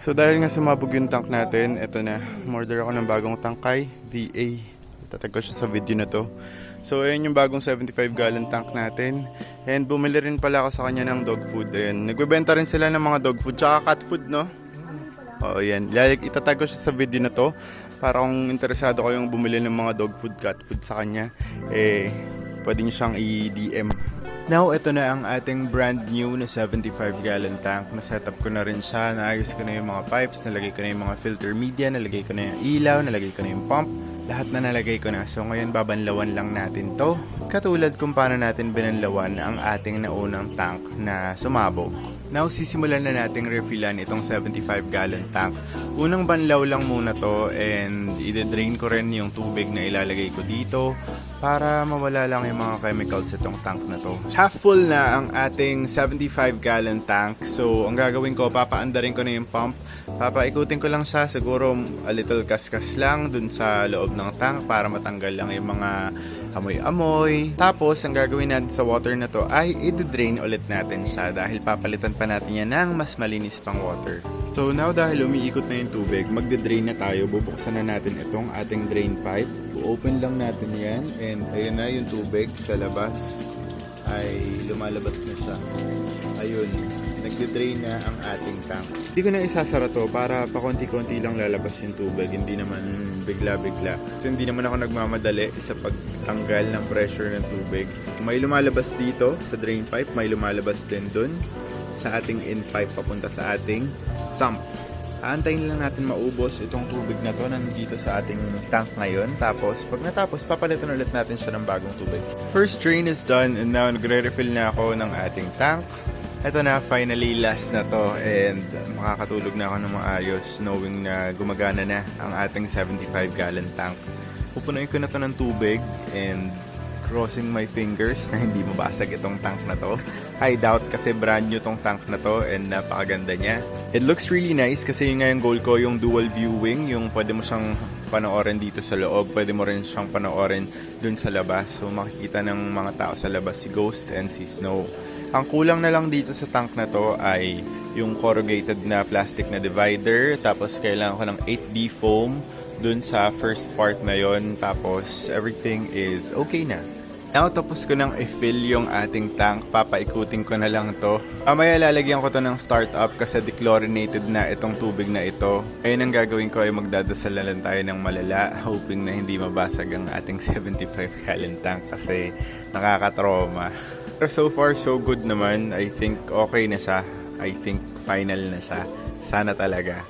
So dahil nga sumabog yung tank natin, eto na, order ako ng bagong tangkay, VA. Itatag ko siya sa video na to. So ayan yung bagong 75 gallon tank natin. And bumili rin pala ako sa kanya ng dog food. Ayan, nagbebenta rin sila ng mga dog food, tsaka cat food, no? Oo, yan. Itatag ko siya sa video na to. Para kung interesado kayong bumili ng mga dog food, cat food sa kanya, pwede nyo siyang i-DM. Now, ito na ang ating brand new na 75 gallon tank. Na-setup ko na rin siya. Naayos ko na yung mga pipes. Nalagay ko na yung mga filter media. Nalagay ko na yung ilaw. Nalagay ko na yung pump. Lahat na nalagay ko na. So, ngayon babanlawan lang natin to. Katulad kung paano natin binanlawan ang ating naunang tank na sumabog. Now, sisimulan na nating refillan itong 75 gallon tank. Unang banlaw lang muna to and i-drain ko rin yung tubig na ilalagay ko dito para mawala lang yung mga chemicals itong tank na to. Half full na ang ating 75 gallon tank. So, ang gagawin ko, papaandarin ko na yung pump. Papaikutin ko lang siya, siguro a little kaskas lang dun sa loob ng tank para matanggal lang yung mga amoy-amoy. Tapos, ang gagawin natin sa water na to ay i-drain ulit natin siya dahil papalitan pa natin yan ng mas malinis pang water. So now, dahil umiikot na yung tubig, magde-drain na tayo. Bubuksan na natin itong ating drain pipe. Open lang natin yan and ayun na yung tubig sa labas ay lumalabas na siya. Ayun, nagde-drain na ang ating tank. Hindi ko na isasara to para pakonti-konti lang lalabas yung tubig, hindi naman bigla-bigla. So hindi naman ako nagmamadali sa pagtanggal ng pressure ng tubig. May lumalabas dito sa drain pipe, may lumalabas din dun sa ating in pipe papunta sa ating sump. Aantayin lang natin maubos itong tubig na to nandito sa ating tank ngayon. Tapos, pag natapos, papalitan ulit natin siya ng bagong tubig. First drain is done and now nagre-refill na ako ng ating tank. Ito na, finally last na to and makakatulog na ako ng maayos knowing na gumagana na ang ating 75 gallon tank. Pupunuin ko na to ng tubig and crossing my fingers na hindi mabasag itong tank na to. I doubt kasi brand new tong tank na to and napakaganda niya. It looks really nice kasi yun nga yung goal ko, yung dual viewing, yung pwede mo siyang panoorin dito sa loob, pwede mo rin siyang panoorin dun sa labas. So makikita ng mga tao sa labas si Ghost and si Snow. Ang kulang na lang dito sa tank na to ay yung corrugated na plastic na divider, tapos kailangan ko ng 8D foam dun sa first part na yon, tapos everything is okay na. Now, tapos ko nang i-fill yung ating tank. Papaikutin ko na lang to. Mamaya lalagyan ko to ng startup kasi dechlorinated na itong tubig na ito. Ngayon ang gagawin ko ay magdadasal na lang tayo ng malala, hoping na hindi mabasag ang ating 75 gallon tank kasi nakakatrauma. Pero so far, so good naman. I think okay na siya. I think final na siya. Sana talaga.